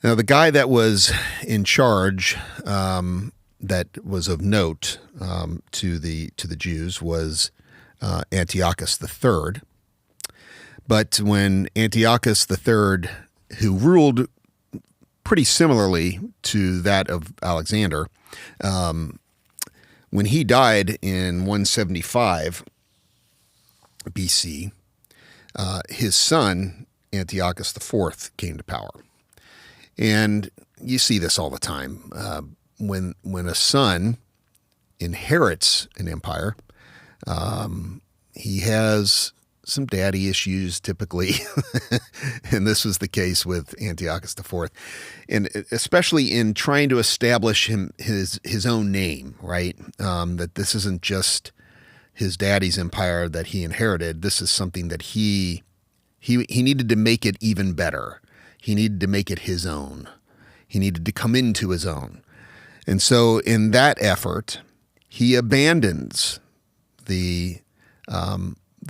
Now, the guy that was in charge, that was of note to the Jews, was Antiochus III. But when Antiochus III, who ruled pretty similarly to that of Alexander, when he died in 175 BC, his son, Antiochus IV, came to power. And you see this all the time. When a son inherits an empire, he has some daddy issues typically, and this was the case with Antiochus IV, and especially in trying to establish his own name, right? That this isn't just his daddy's empire that he inherited. This is something that he needed to make it even better. He needed to make it his own. He needed to come into his own. And so in that effort, he abandons the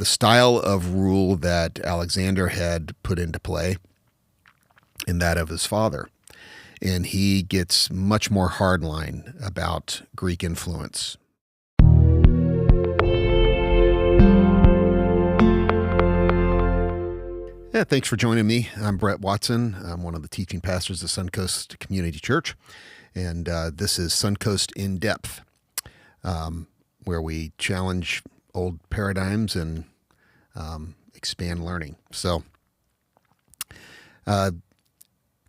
style of rule that Alexander had put into play in that of his father. And he gets much more hardline about Greek influence. Yeah, thanks for joining me. I'm Brett Watson. I'm one of the teaching pastors of Suncoast Community Church. And this is Suncoast in Depth, where we challenge old paradigms and expand learning. So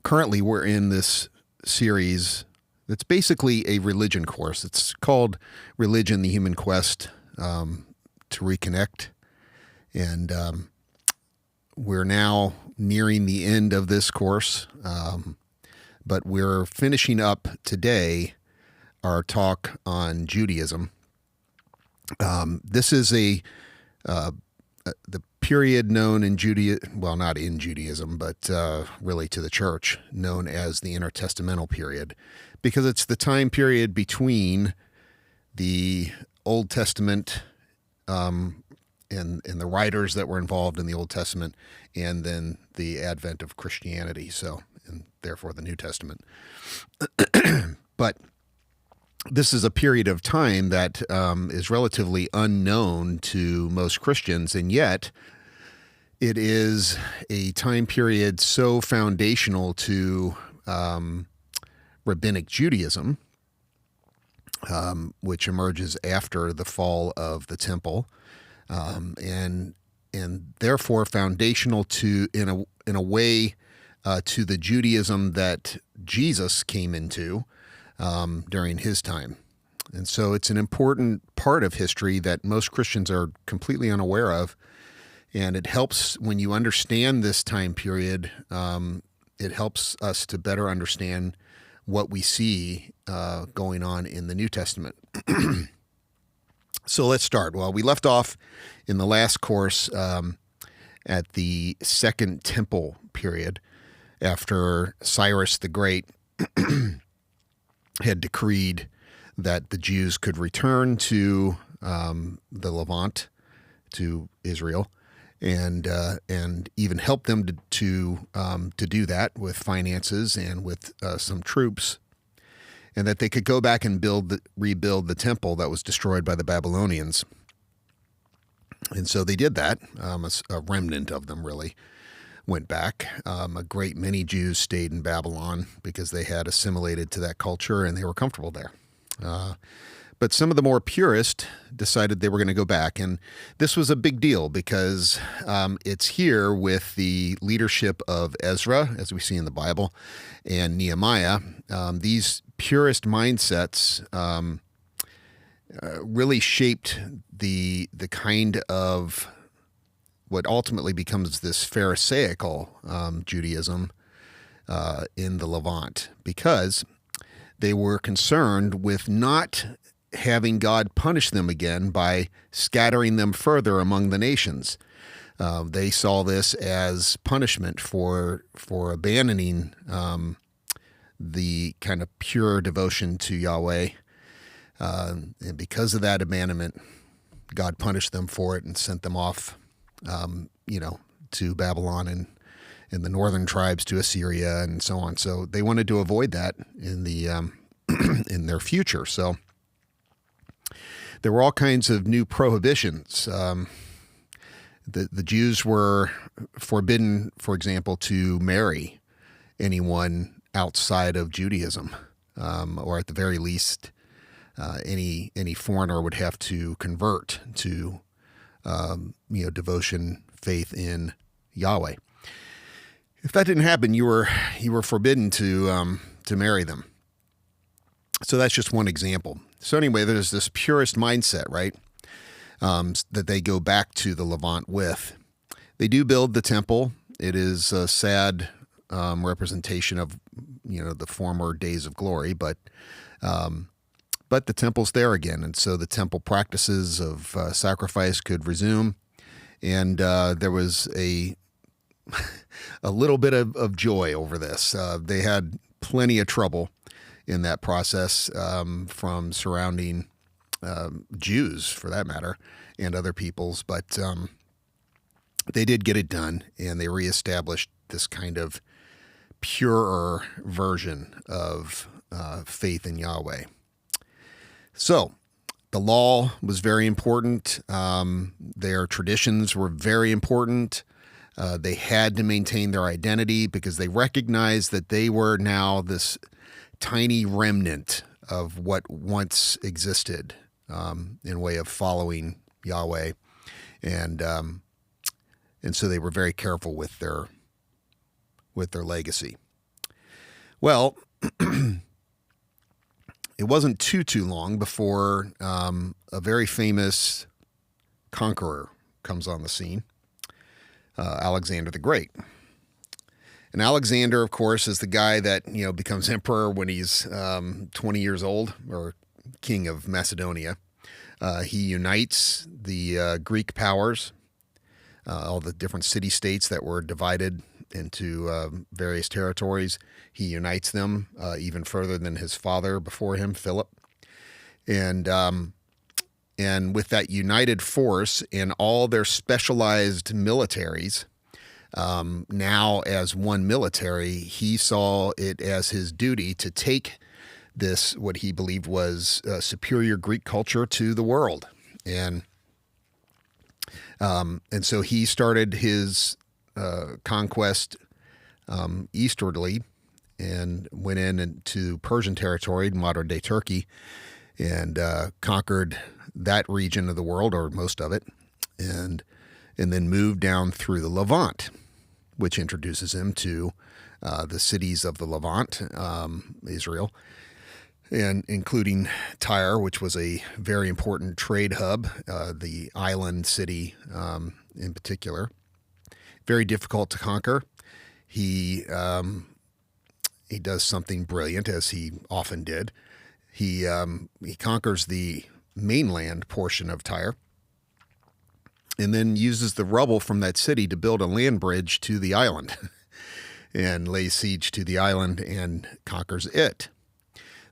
currently we're in this series that's basically a religion course. It's called Religion, the Human Quest to Reconnect. And we're now nearing the end of this course, but we're finishing up today our talk on Judaism. This is the period known in Judaism, well, not in Judaism, but really to the church, known as the Intertestamental Period, because it's the time period between the Old Testament and the writers that were involved in the Old Testament, and then the advent of Christianity, and therefore the New Testament. But this is a period of time that is relatively unknown to most Christians, and yet it is a time period so foundational to Rabbinic Judaism, which emerges after the fall of the temple, and therefore foundational to in a way to the Judaism that Jesus came into during his time. And so it's an important part of history that most Christians are completely unaware of. And it helps when you understand this time period, it helps us to better understand what we see going on in the New Testament. So let's start. Well, we left off in the last course at the Second Temple period, after Cyrus the Great had decreed that the Jews could return to the Levant, to Israel, and even help them to do that with finances and with some troops, and that they could go back and rebuild the temple that was destroyed by the Babylonians. And so they did that. A remnant of them really went back. A great many Jews stayed in Babylon because they had assimilated to that culture and they were comfortable there. But some of the more purist decided they were going to go back. And this was a big deal because it's here with the leadership of Ezra, as we see in the Bible, and Nehemiah. These purist mindsets really shaped the kind of what ultimately becomes this Pharisaical Judaism in the Levant, because they were concerned with not having God punish them again by scattering them further among the nations. They saw this as punishment for abandoning the kind of pure devotion to Yahweh. And because of that abandonment, God punished them for it and sent them off, to Babylon and the northern tribes to Assyria, and so on. So they wanted to avoid that in the in their future. So there were all kinds of new prohibitions. The Jews were forbidden, for example, to marry anyone outside of Judaism, or at the very least, any foreigner would have to convert to devotion, faith in Yahweh. If that didn't happen, you were forbidden to marry them. So that's just one example. So anyway, there's this purist mindset, right? That they go back to the Levant with. They do build the temple. It is a sad representation of the former days of glory, but the temple's there again, and so the temple practices of sacrifice could resume, and there was a little bit of joy over this. They had plenty of trouble in that process from surrounding Jews, for that matter, and other peoples, but they did get it done, and they reestablished this kind of purer version of faith in Yahweh. So the law was very important. Their traditions were very important. They had to maintain their identity because they recognized that they were now this tiny remnant of what once existed in way of following Yahweh, and so they were very careful with their legacy. Well, it wasn't too long before a very famous conqueror comes on the scene, Alexander the Great. And Alexander, of course, is the guy that becomes emperor when he's 20 years old, or king of Macedonia. He unites the Greek powers, all the different city-states that were divided into various territories. He unites them even further than his father before him, Philip. And with that united force and all their specialized militaries, now as one military, he saw it as his duty to take this, what he believed was superior Greek culture, to the world. And so he started his conquest eastwardly and went into Persian territory, modern-day Turkey, and conquered that region of the world, or most of it, and then moved down through the Levant, which introduces him to the cities of the Levant, Israel, and including Tyre, which was a very important trade hub, the island city in particular. Very difficult to conquer. He does something brilliant, as he often did. He conquers the mainland portion of Tyre, and then uses the rubble from that city to build a land bridge to the island, and lays siege to the island and conquers it.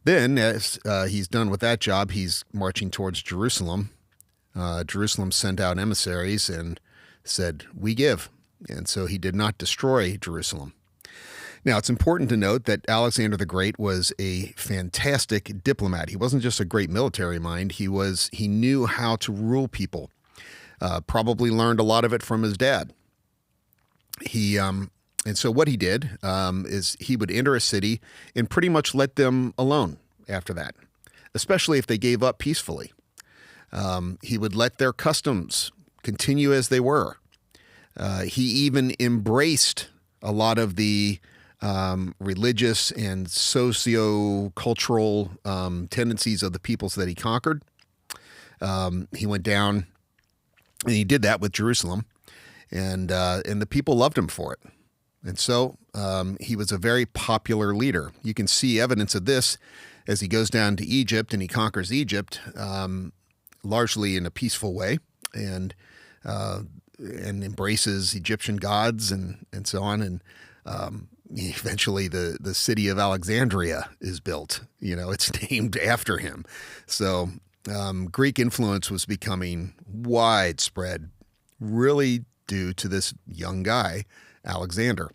Then, as he's done with that job, he's marching towards Jerusalem. Jerusalem sent out emissaries and said, "We give." And so he did not destroy Jerusalem. Now, it's important to note that Alexander the Great was a fantastic diplomat. He wasn't just a great military mind. He knew how to rule people. Probably learned a lot of it from his dad. And so what he did is he would enter a city and pretty much let them alone after that, especially if they gave up peacefully. He would let their customs continue as they were. He even embraced a lot of the religious and socio-cultural tendencies of the peoples that he conquered. He went down, and he did that with Jerusalem, and the people loved him for it. And so he was a very popular leader. You can see evidence of this as he goes down to Egypt and he conquers Egypt, largely in a peaceful way, and embraces Egyptian gods and so on. And eventually the city of Alexandria is built. It's named after him. So Greek influence was becoming widespread, really due to this young guy, Alexander.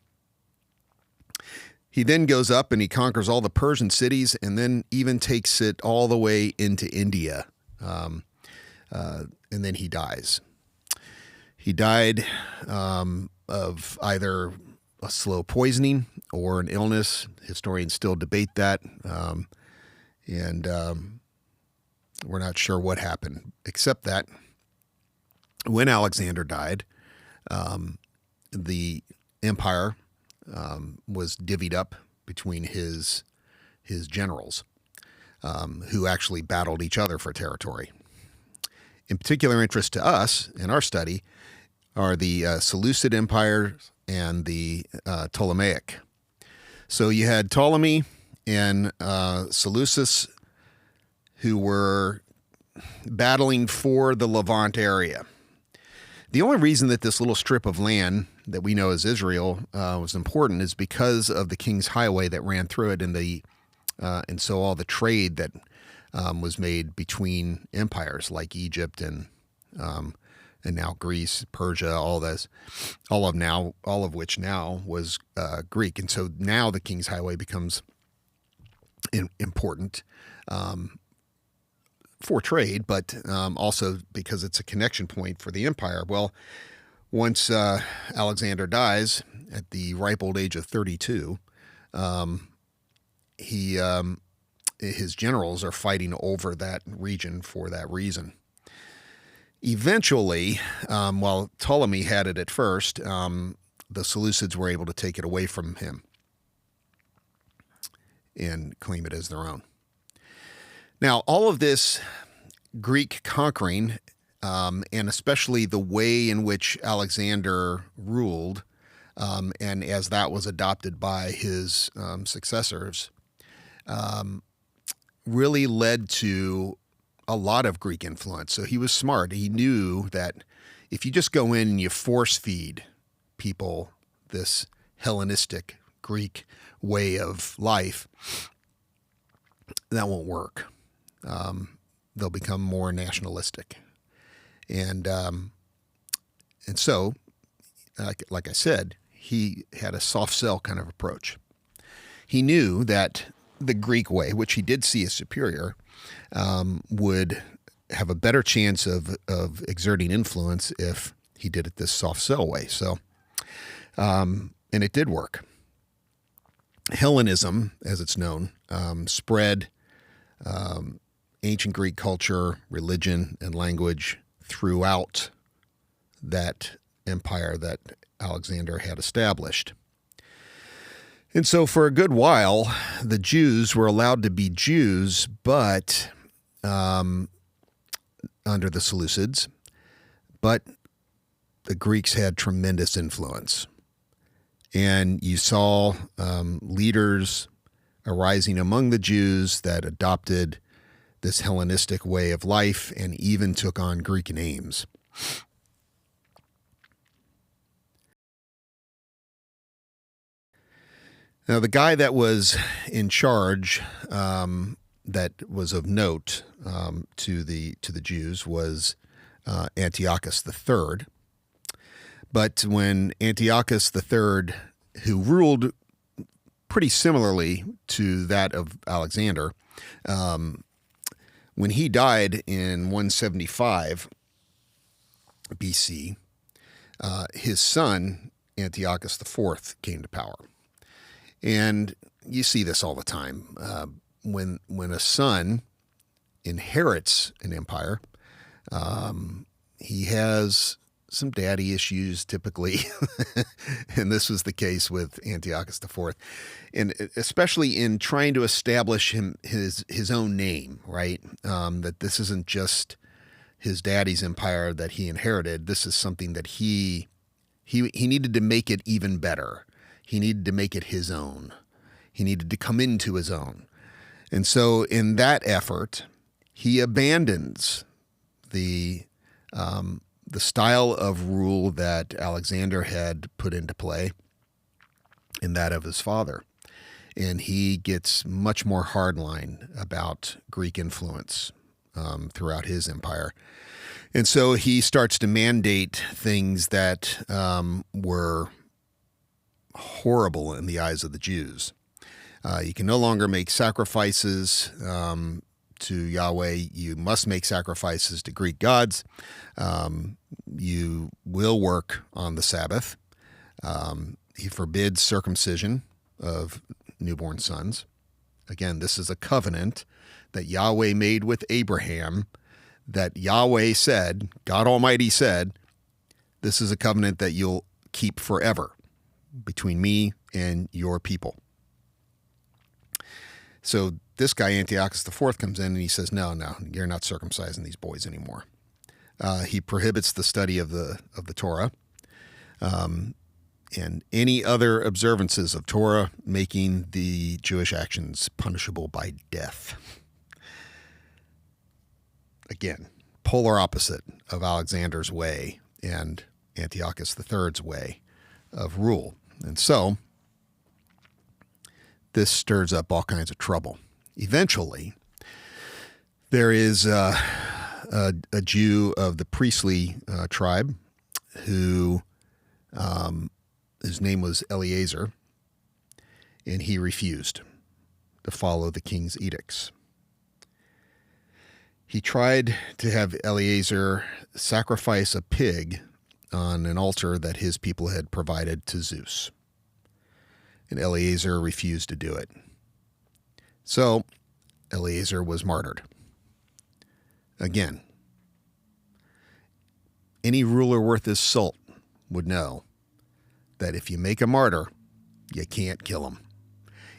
He then goes up and he conquers all the Persian cities and then even takes it all the way into India. And then he dies. He died of either a slow poisoning or an illness. Historians still debate that. And we're not sure what happened, except that when Alexander died, the empire was divvied up between his generals, who actually battled each other for territory. In particular interest to us in our study are the Seleucid Empire and the Ptolemaic. So you had Ptolemy and Seleucus, who were battling for the Levant area. The only reason that this little strip of land that we know as Israel was important is because of the King's Highway that ran through it, and so all the trade that was made between empires like Egypt and now Greece, Persia, all of which now was Greek, and so now the King's Highway becomes important for trade, but also because it's a connection point for the empire. Well, once Alexander dies at the ripe old age of 32, his generals are fighting over that region for that reason. Eventually, while Ptolemy had it at first, the Seleucids were able to take it away from him and claim it as their own. Now, all of this Greek conquering, and especially the way in which Alexander ruled, and as that was adopted by his successors, really led to a lot of Greek influence. So he was smart. He knew that if you just go in and you force feed people this Hellenistic Greek way of life, that won't work. They'll become more nationalistic. And so, like I said, he had a soft sell kind of approach. He knew that the Greek way, which he did see as superior, would have a better chance of exerting influence if he did it this soft sell way. So, and it did work. Hellenism, as it's known, spread ancient Greek culture, religion, and language throughout that empire that Alexander had established. And so for a good while, the Jews were allowed to be Jews, but under the Seleucids, but the Greeks had tremendous influence. And you saw leaders arising among the Jews that adopted this Hellenistic way of life and even took on Greek names. Now, the guy that was in charge, that was of note to the Jews, was Antiochus III. But when Antiochus III, who ruled pretty similarly to that of Alexander, when he died in 175 BC, his son, Antiochus IV, came to power. And you see this all the time. When a son inherits an empire, he has some daddy issues typically, and this was the case with Antiochus IV, and especially in trying to establish his own name, right? That this isn't just his daddy's empire that he inherited. This is something that he needed to make it even better. He needed to make it his own. He needed to come into his own. And so in that effort, he abandons the style of rule that Alexander had put into play and that of his father. And he gets much more hardline about Greek influence throughout his empire. And so he starts to mandate things that were horrible in the eyes of the Jews. You can no longer make sacrifices to Yahweh. You must make sacrifices to Greek gods. You will work on the Sabbath. He forbids circumcision of newborn sons. Again, this is a covenant that Yahweh made with Abraham, that Yahweh said, God Almighty said, this is a covenant that you'll keep forever between me and your people. So this guy, Antiochus IV, comes in and he says, no, you're not circumcising these boys anymore. He prohibits the study of the Torah and any other observances of Torah, making the Jewish actions punishable by death. Again, polar opposite of Alexander's way and Antiochus III's way of rule. And so this stirs up all kinds of trouble. Eventually, there is a Jew of the priestly tribe who his name was Eleazar, and he refused to follow the king's edicts. He tried to have Eleazar sacrifice a pig on an altar that his people had provided to Zeus, and Eleazar refused to do it. So Eleazar was martyred. Again, any ruler worth his salt would know that if you make a martyr, you can't kill him.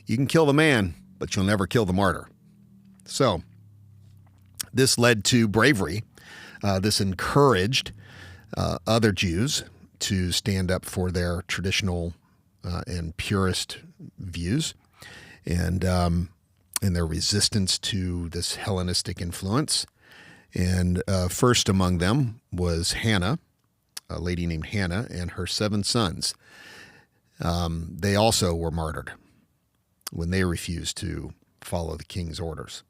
You can kill the man, but you'll never kill the martyr. So this led to bravery. This encouraged other Jews to stand up for their traditional and purist views and their resistance to this Hellenistic influence. And first among them was Hannah, a lady named Hannah, and her 7 sons. They also were martyred when they refused to follow the king's orders.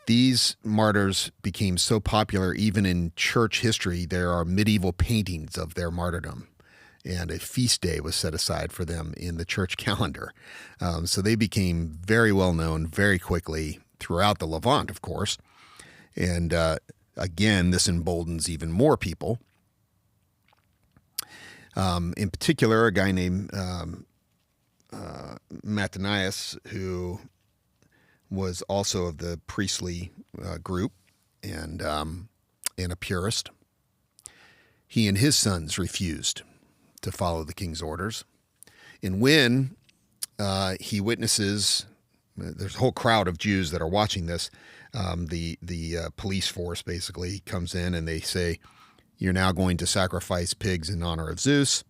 These martyrs became so popular, even in church history, there are medieval paintings of their martyrdom, and a feast day was set aside for them in the church calendar. So they became very well known very quickly throughout the Levant, of course. And again, this emboldens even more people. In particular, a guy named Mattanias, who was also of the priestly group and a purist. He and his sons refused to follow the king's orders. And when he witnesses, there's a whole crowd of Jews that are watching this, the police force basically comes in and they say, you're now going to sacrifice pigs in honor of Zeus.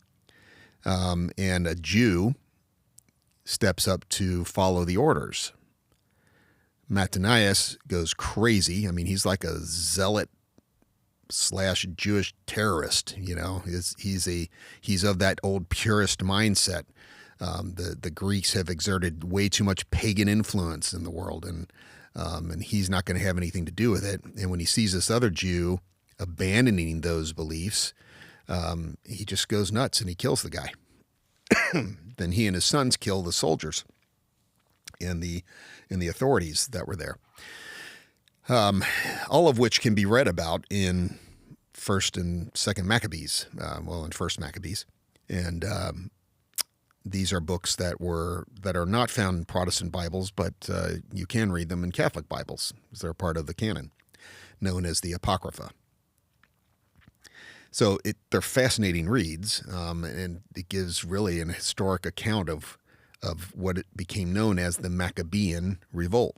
And a Jew steps up to follow the orders. Mattanias goes crazy. I mean, he's like a zealot / Jewish terrorist. You know, he's of that old purist mindset. The Greeks have exerted way too much pagan influence in the world, and he's not going to have anything to do with it. And when he sees this other Jew abandoning those beliefs, he just goes nuts and he kills the guy. Then he and his sons kill the soldiers and the authorities that were there. All of which can be read about in 1st and 2nd Maccabees, in 1st Maccabees. And these are books that are not found in Protestant Bibles, but you can read them in Catholic Bibles, because they're part of the canon, known as the Apocrypha. So they're fascinating reads, and it gives really an historic account of what it became known as the Maccabean Revolt.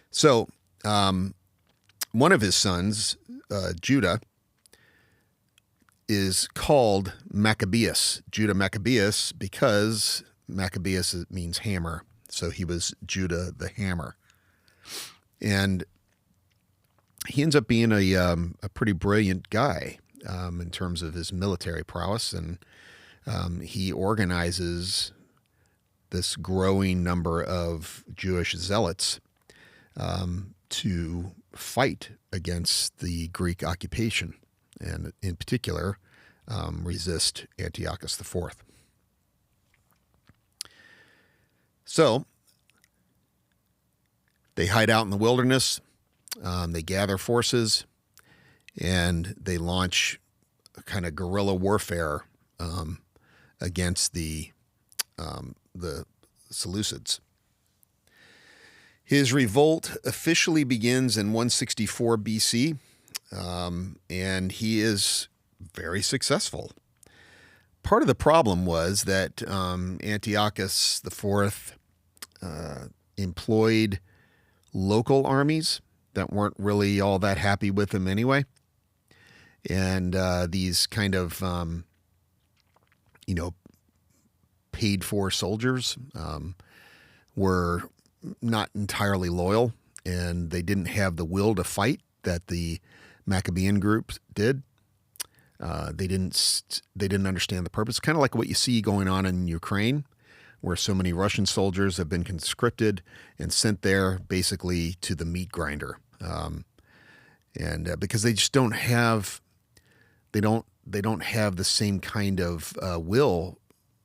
So one of his sons, Judah, is called Maccabeus, Judah Maccabee, because Maccabeus means hammer. So he was Judah the Hammer. And he ends up being a pretty brilliant guy in terms of his military prowess, and he organizes this growing number of Jewish zealots to fight against the Greek occupation, and in particular, resist Antiochus IV. So they hide out in the wilderness, they gather forces, and they launch a kind of guerrilla warfare against the Seleucids. His revolt officially begins in 164 BC, and he is very successful. Part of the problem was that Antiochus IV employed local armies that weren't really all that happy with him anyway. And these kind of, paid-for soldiers were not entirely loyal, and they didn't have the will to fight that the Maccabean group did. They didn't understand the purpose. Kind of like what you see going on in Ukraine, where so many Russian soldiers have been conscripted and sent there basically to the meat grinder, and because they just don't have, they don't have the same kind of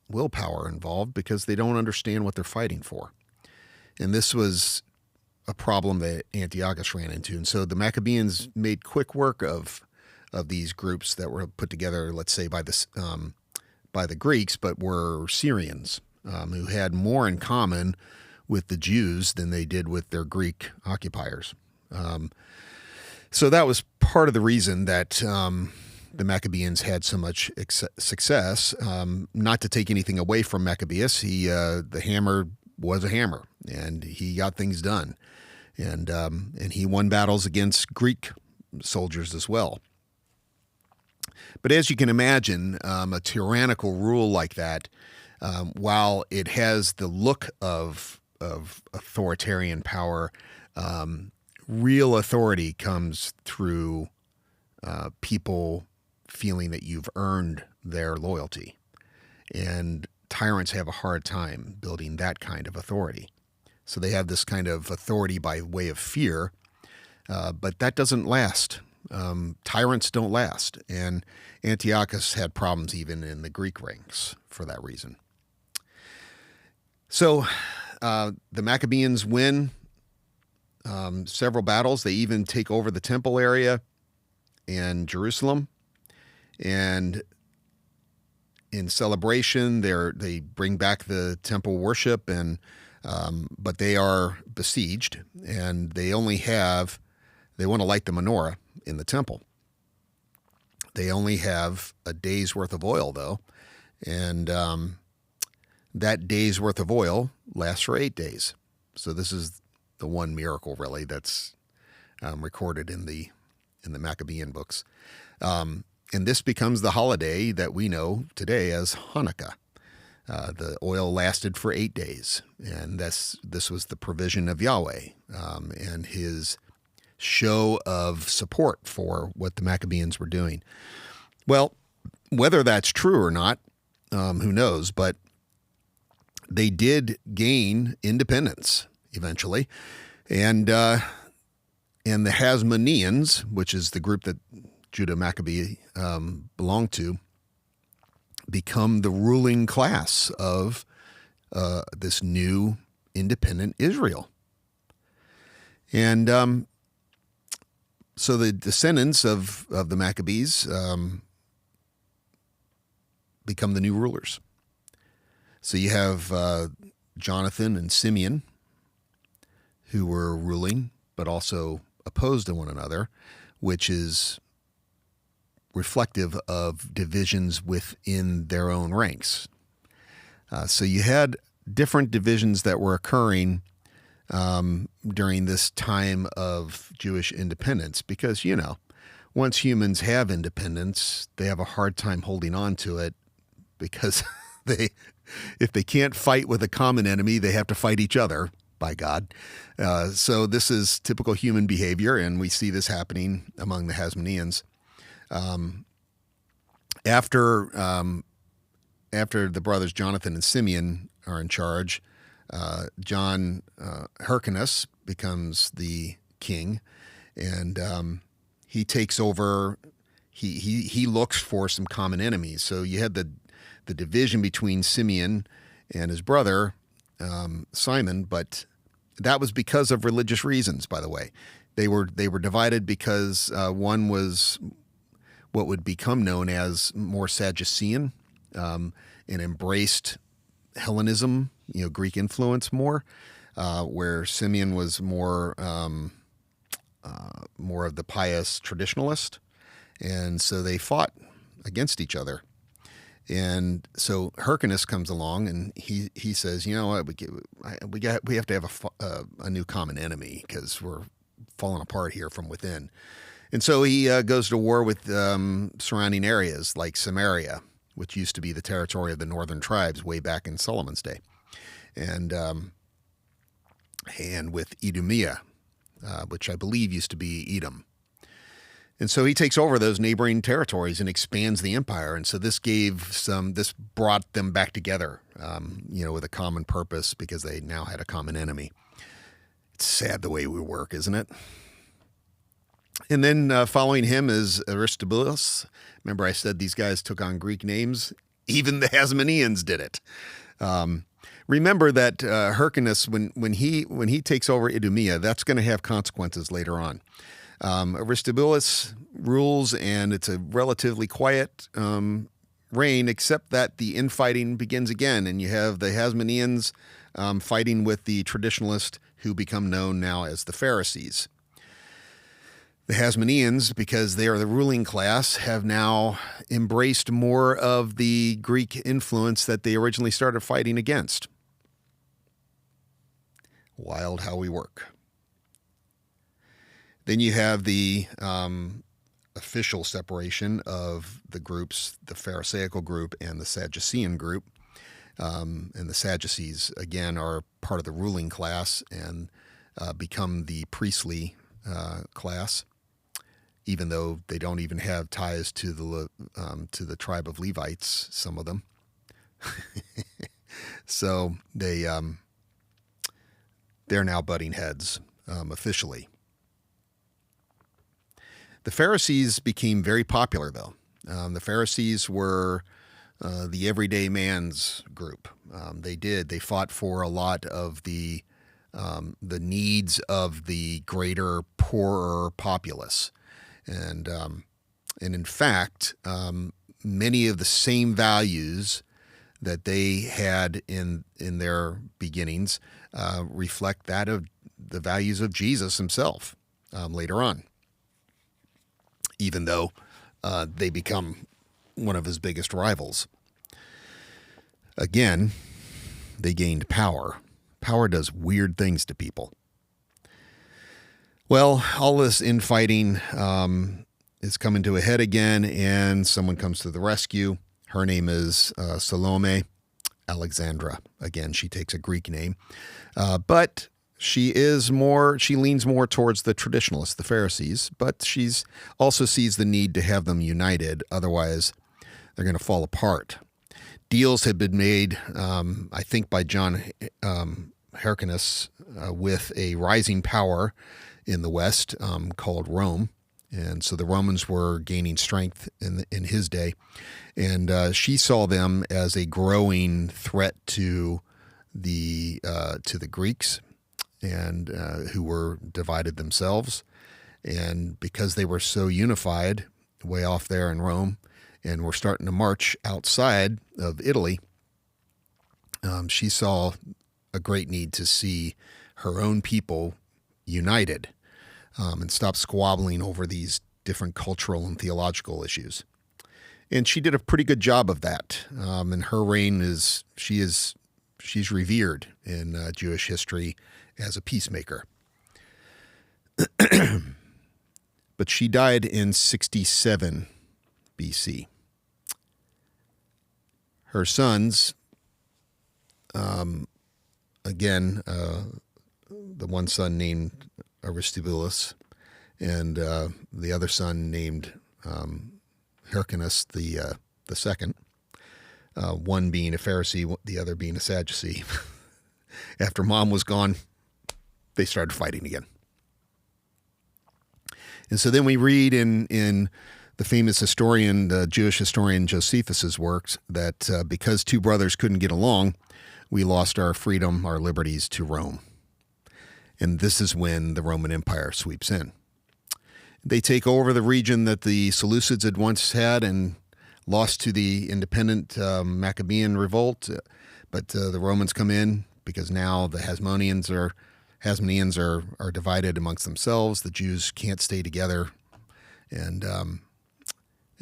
willpower involved, because they don't understand what they're fighting for. And this was a problem that Antiochus ran into. And so the Maccabeans made quick work of these groups that were put together, let's say, by the Greeks, but were Syrians, who had more in common with the Jews than they did with their Greek occupiers. So that was part of the reason that the Maccabeans had so much success. Not to take anything away from Maccabeus, the hammer was a hammer, and he got things done, and he won battles against Greek soldiers as well. But as you can imagine, a tyrannical rule like that, while it has the look of authoritarian power, real authority comes through people feeling that you've earned their loyalty. And tyrants have a hard time building that kind of authority. So they have this kind of authority by way of fear, but that doesn't last. Tyrants don't last. And Antiochus had problems even in the Greek ranks for that reason. So the Maccabeans win several battles. They even take over the temple area in Jerusalem. And in celebration, they bring back the temple worship, but they are besieged, and they want to light the menorah in the temple. They only have a day's worth of oil, though, and that day's worth of oil lasts for 8 days. So this is the one miracle, really, that's recorded in the Maccabean books. And this becomes the holiday that we know today as Hanukkah. The oil lasted for 8 days, and this was the provision of Yahweh and his show of support for what the Maccabeans were doing. Well, whether that's true or not, who knows, but they did gain independence eventually. And the Hasmoneans, which is the group that Judah Maccabee belonged to, become the ruling class of this new independent Israel. And so the descendants of the Maccabees become the new rulers. So you have Jonathan and Simeon, who were ruling but also opposed to one another, which is reflective of divisions within their own ranks. So you had different divisions that were occurring during this time of Jewish independence, because, once humans have independence, they have a hard time holding on to it, because if they can't fight with a common enemy, they have to fight each other, by God. So this is typical human behavior, and we see this happening among the Hasmoneans. After the brothers Jonathan and Simeon are in charge, John Hyrcanus becomes the king, and he takes over. He looks for some common enemies. So you had the division between Simeon and his brother Simon, but that was because of religious reasons, by the way. They were divided because one was what would become known as more Sadducean, and embraced Hellenism, Greek influence more, where Simeon was more of the pious traditionalist, and so they fought against each other. And so Hyrcanus comes along, and he says, you know what, we have to have a new common enemy because we're falling apart here from within. And so he goes to war with surrounding areas like Samaria, which used to be the territory of the northern tribes way back in Solomon's day, and with Idumea, which I believe used to be Edom. And so he takes over those neighboring territories and expands the empire. And so this brought them back together, with a common purpose because they now had a common enemy. It's sad the way we work, isn't it? And then following him is Aristobulus. Remember I said these guys took on Greek names? Even the Hasmoneans did it. Remember that Hyrcanus, when he takes over Idumea, that's going to have consequences later on. Aristobulus rules, and it's a relatively quiet reign, except that the infighting begins again, and you have the Hasmoneans fighting with the traditionalists who become known now as the Pharisees. The Hasmoneans, because they are the ruling class, have now embraced more of the Greek influence that they originally started fighting against. Wild how we work. Then you have the official separation of the groups, the Pharisaical group and the Sadducean group. And the Sadducees, again, are part of the ruling class and become the priestly class, even though they don't even have ties to the tribe of Levites, some of them. So they're now butting heads officially. The Pharisees became very popular, though. The Pharisees were the everyday man's group. They fought for a lot of the needs of the greater, poorer populace, and in fact, many of the same values that they had in their beginnings reflect that of the values of Jesus himself later on, even though they become one of his biggest rivals. Again, they gained power. Power does weird things to people. Well, all this infighting is coming to a head again, and someone comes to the rescue. Her name is Salome Alexandra. Again, she takes a Greek name, but she leans more towards the traditionalists, the Pharisees, but she's also sees the need to have them united. Otherwise, they're going to fall apart. Deals had been made, I think, by John Hyrcanus with a rising power in the West called Rome. And so the Romans were gaining strength in his day. And she saw them as a growing threat to the Greeks, and who were divided themselves. And because they were so unified way off there in Rome and were starting to march outside of Italy, she saw a great need to see her own people united and stop squabbling over these different cultural and theological issues. And she did a pretty good job of that. And her reign she's revered in Jewish history as a peacemaker. But she died in 67 BC. Her sons, again, the one son named Aristobulus, and the other son named Hyrcanus the second, one being a Pharisee, the other being a Sadducee. After mom was gone, they started fighting again. And so then we read in the famous historian, the Jewish historian Josephus's works, that because two brothers couldn't get along, we lost our freedom, our liberties to Rome. And this is when the Roman Empire sweeps in. They take over the region that the Seleucids had once had and lost to the independent Maccabean Revolt. But the Romans come in because now the Hasmoneans are divided amongst themselves. The Jews can't stay together. And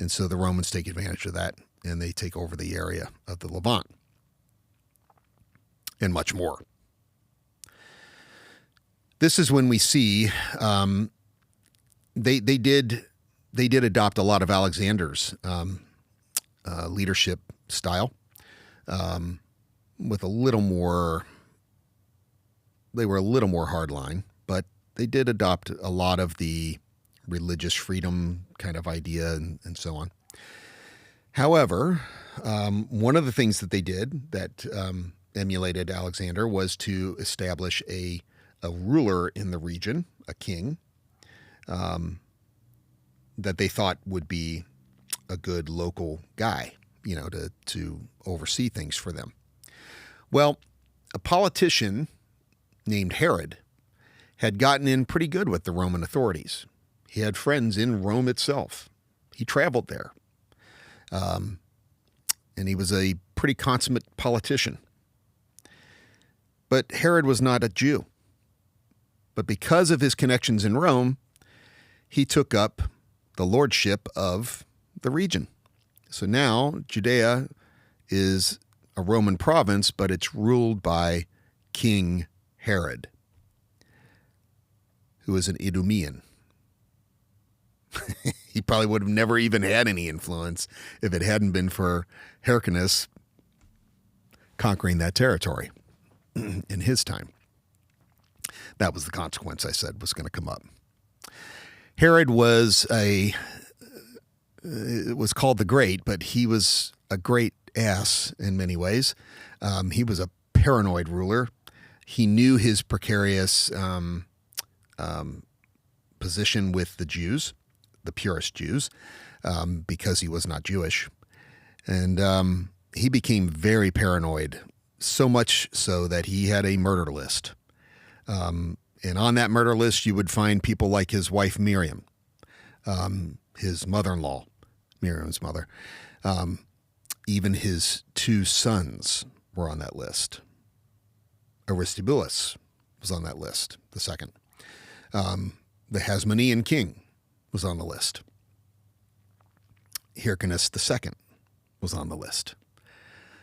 so the Romans take advantage of that, and they take over the area of the Levant and much more. This is when we see they did adopt a lot of Alexander's leadership style with a little more. They were a little more hardline, but they did adopt a lot of the religious freedom kind of idea and so on. However, one of the things that they did that emulated Alexander was to establish a ruler in the region, a king, that they thought would be a good local guy, to oversee things for them. Well, a politician named Herod had gotten in pretty good with the Roman authorities. He had friends in Rome itself. He traveled there. And he was a pretty consummate politician. But Herod was not a Jew. But because of his connections in Rome, he took up the lordship of the region. So now Judea is a Roman province, but it's ruled by King Herod, who is an Idumean. He probably would have never even had any influence if it hadn't been for Hyrcanus conquering that territory in his time. That was the consequence I said was going to come up. Herod was it was called the Great, but he was a great ass in many ways. He was a paranoid ruler. He knew his precarious position with the Jews, the purest Jews, because he was not Jewish. And he became very paranoid, so much so that he had a murder list. And on that murder list, you would find people like his wife, Miriam, his mother-in-law, Miriam's mother. Even his two sons were on that list. Aristobulus was on that list, the second. The Hasmonean king was on the list. Hyrcanus II was on the list.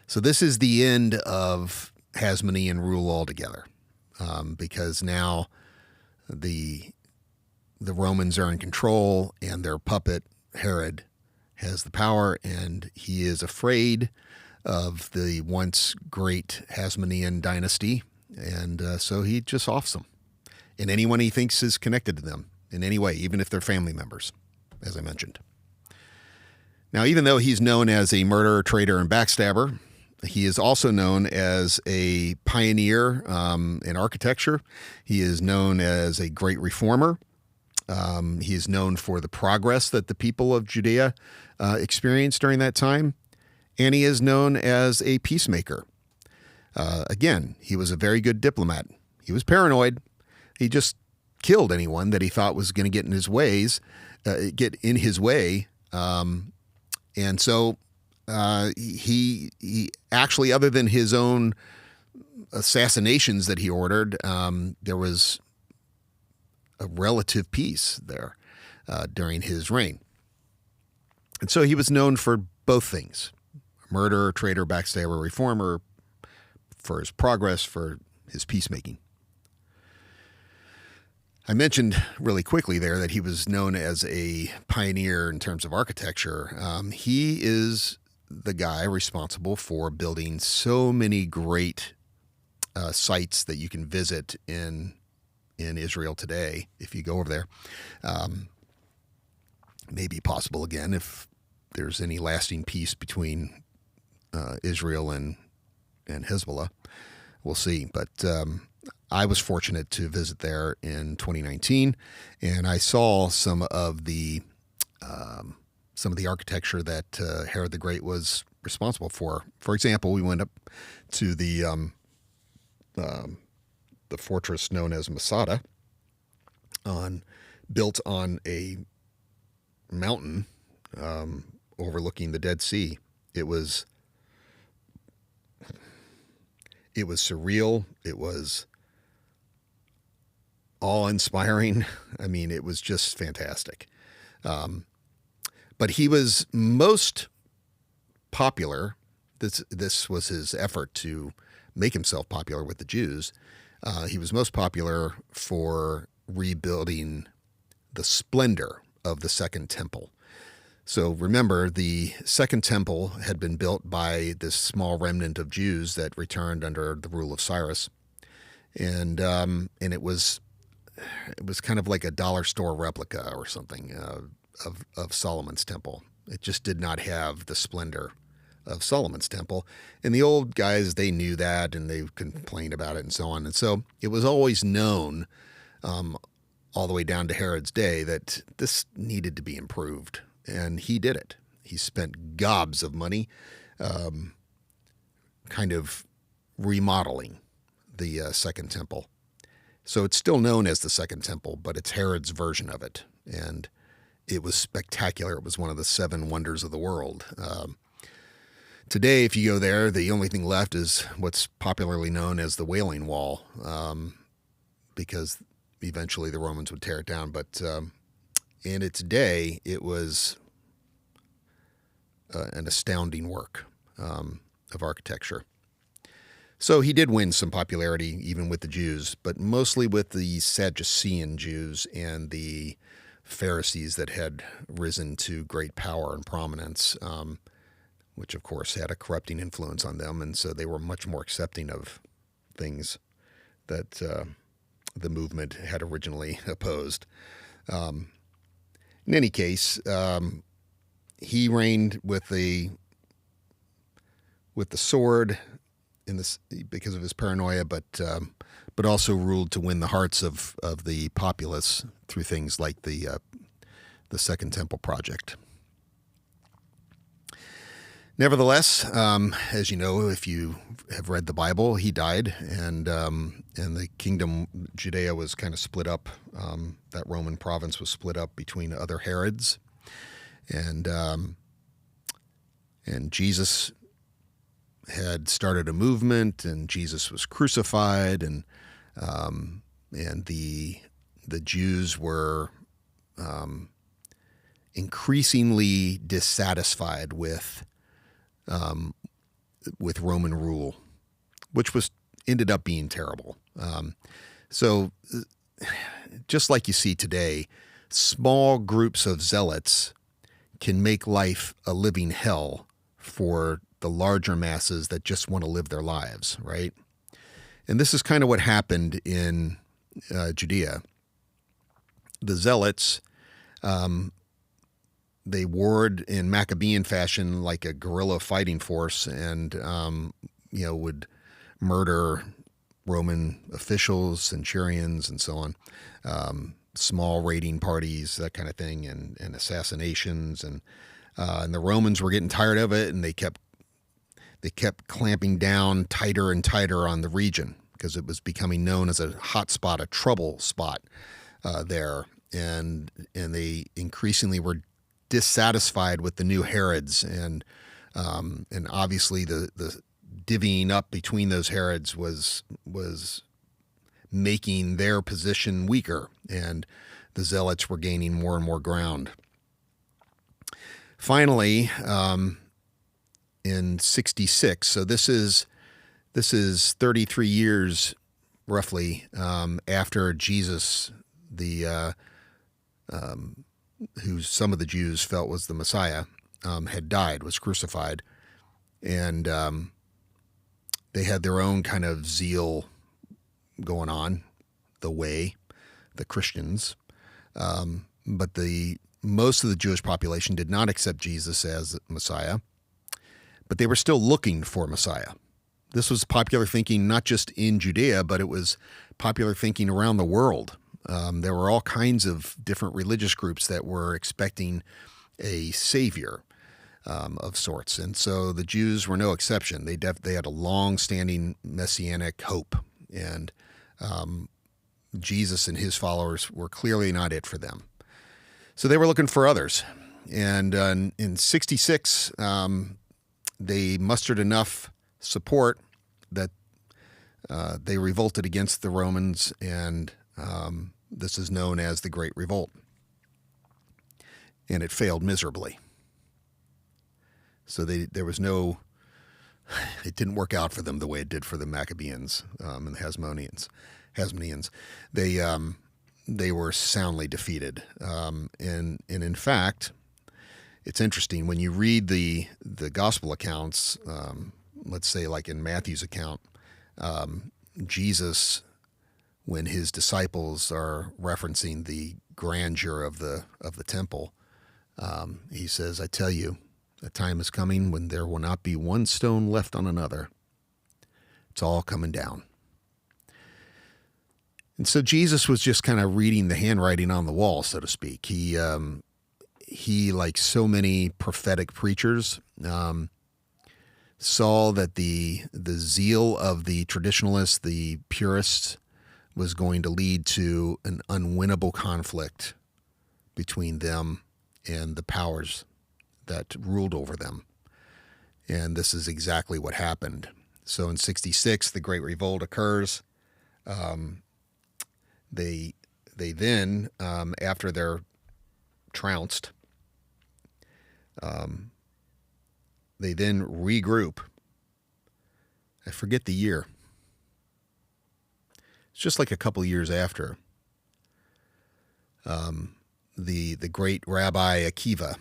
So this is the end of Hasmonean rule altogether, because now the Romans are in control and their puppet, Herod, has the power, and he is afraid of the once great Hasmonean dynasty, and so he just offs them. And anyone he thinks is connected to them in any way, even if they're family members, as I mentioned. Now, even though he's known as a murderer, traitor, and backstabber, he is also known as a pioneer in architecture. He is known as a great reformer. He is known for the progress that the people of Judea experienced during that time. And he is known as a peacemaker. Again, he was a very good diplomat. He was paranoid. He just killed anyone that he thought was going to get in his way. And so he actually, other than his own assassinations that he ordered, there was a relative peace there during his reign. And so he was known for both things: murderer, traitor, backstabber, reformer, for his progress, for his peacemaking. I mentioned really quickly there that he was known as a pioneer in terms of architecture. He is the guy responsible for building so many great sites that you can visit in Israel today if you go over there. Maybe possible again if there's any lasting peace between Israel and Hezbollah. We'll see. But I was fortunate to visit there in 2019, and I saw some of the architecture that Herod the Great was responsible for. For example, we went up to the fortress known as Masada, built on a mountain overlooking the Dead Sea. It was surreal. It was awe-inspiring. I mean, it was just fantastic. But he was most popular. This was his effort to make himself popular with the Jews. He was most popular for rebuilding the splendor of the Second Temple. So remember, the Second Temple had been built by this small remnant of Jews that returned under the rule of Cyrus, and it was kind of like a dollar store replica or something of Solomon's temple. It just did not have the splendor of Solomon's temple, and the old guys, they knew that, and they complained about it and so on. And so it was always known, all the way down to Herod's day, that this needed to be improved. And he did it. He spent gobs of money kind of remodeling the Second Temple. So it's still known as the Second Temple, but it's Herod's version of it. And it was spectacular. It was one of the 7 wonders of the world. Today, if you go there, the only thing left is what's popularly known as the Wailing Wall, because eventually the Romans would tear it down. But in its day, it was an astounding work of architecture. So he did win some popularity even with the Jews, but mostly with the Sadducean Jews and the Pharisees that had risen to great power and prominence, which of course had a corrupting influence on them, and so they were much more accepting of things that the movement had originally opposed. In any case, he reigned with the sword because of his paranoia, but also ruled to win the hearts of the populace through things like the Second Temple project. Nevertheless, as you know, if you have read the Bible, he died, and the kingdom Judea was kind of split up. That Roman province was split up between other Herods, and Jesus had started a movement, and Jesus was crucified, and the Jews were increasingly dissatisfied with Roman rule, which ended up being terrible. So just like you see today, small groups of zealots can make life a living hell for the larger masses that just want to live their lives, right? And this is kind of what happened in Judea. The zealots, they warred in Maccabean fashion like a guerrilla fighting force, and would murder Roman officials, centurions, and so on. Small raiding parties, that kind of thing, and assassinations, and the Romans were getting tired of it, and they kept clamping down tighter and tighter on the region because it was becoming known as a hot spot, a trouble spot there, and they increasingly were dissatisfied with the new Herods, and obviously the divvying up between those Herods was making their position weaker, and the zealots were gaining more and more ground. Finally, in 66, so this is 33 years roughly after Jesus, who some of the Jews felt was the Messiah, had died, was crucified, and they had their own kind of zeal going on, the Christians, but most of the Jewish population did not accept Jesus as Messiah, but they were still looking for Messiah. This was popular thinking not just in Judea, but it was popular thinking around the world. There were all kinds of different religious groups that were expecting a savior. of sorts. And so the Jews were no exception. They had a long-standing messianic hope, and Jesus and his followers were clearly not it for them. So they were looking for others. And in 66, they mustered enough support that they revolted against the Romans, and this is known as the Great Revolt. And it failed miserably. So it didn't work out for them the way it did for the Maccabeans and the Hasmoneans. They were soundly defeated. And in fact, it's interesting when you read the gospel accounts. Let's say, like in Matthew's account, Jesus, when his disciples are referencing the grandeur of the temple, he says, "I tell you, a time is coming when there will not be one stone left on another. It's all coming down." And so Jesus was just kind of reading the handwriting on the wall, so to speak. He, like so many prophetic preachers, saw that the zeal of the traditionalists, the purists, was going to lead to an unwinnable conflict between them and the powers that ruled over them. And this is exactly what happened. So in 66, the Great Revolt occurs. They then, after they're trounced, they then regroup. I forget the year. It's just like a couple years after. The great Rabbi Akiva,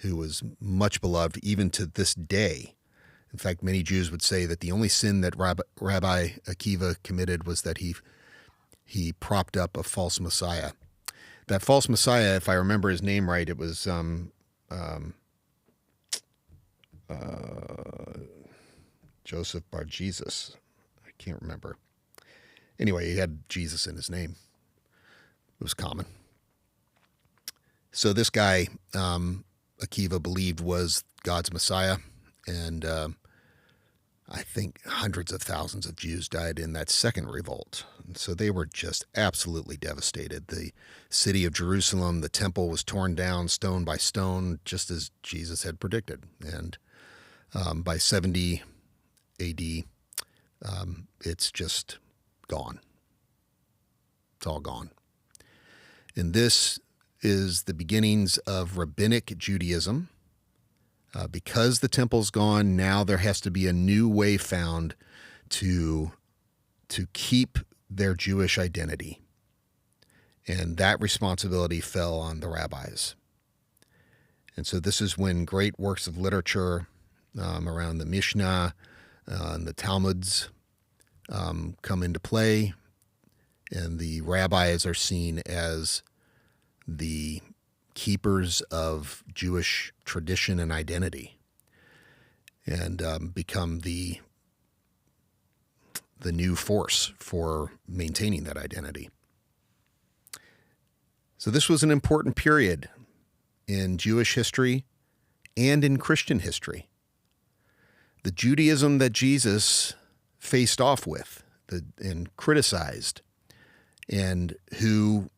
who was much beloved even to this day. In fact, many Jews would say that the only sin that Rabbi Akiva committed was that he propped up a false Messiah. That false Messiah, if I remember his name right, it was Joseph Bar Jesus. I can't remember. Anyway, he had Jesus in his name. It was common. So this guy, Akiva, believed was God's Messiah, and I think hundreds of thousands of Jews died in that second revolt. And so they were just absolutely devastated. The city of Jerusalem, the temple was torn down stone by stone, just as Jesus had predicted. And by 70 AD, it's just gone. It's all gone. And this is the beginnings of rabbinic Judaism. Because the temple's gone, now there has to be a new way found to keep their Jewish identity. And that responsibility fell on the rabbis. And so this is when great works of literature around the Mishnah and the Talmuds come into play. And the rabbis are seen as the keepers of Jewish tradition and identity, and become the new force for maintaining that identity. So this was an important period in Jewish history and in Christian history. The Judaism that Jesus faced off with and criticized, and who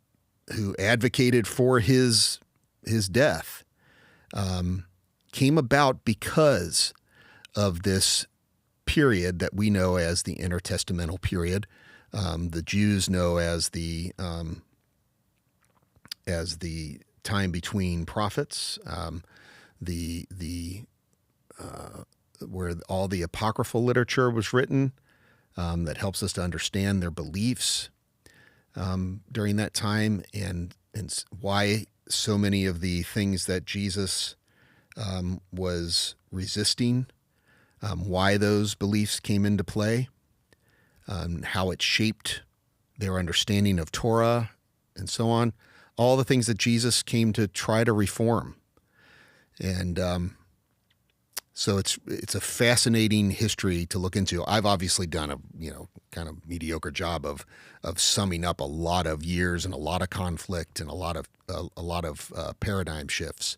advocated for his death, came about because of this period that we know as the Intertestamental Period. The Jews know as the time between prophets, where all the apocryphal literature was written, that helps us to understand their beliefs during that time, and why so many of the things that Jesus was resisting, why those beliefs came into play, how it shaped their understanding of Torah, and so on. All the things that Jesus came to try to reform. And so it's a fascinating history to look into. I've obviously done a kind of mediocre job of summing up a lot of years and a lot of conflict and a lot of paradigm shifts.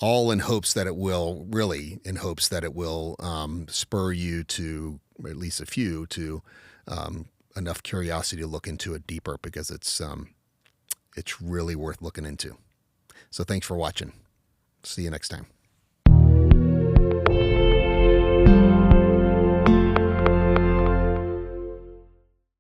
all in hopes that it will, really in hopes that it will spur you to, or at least a few, to enough curiosity to look into it deeper, because it's really worth looking into. So thanks for watching. See you next time.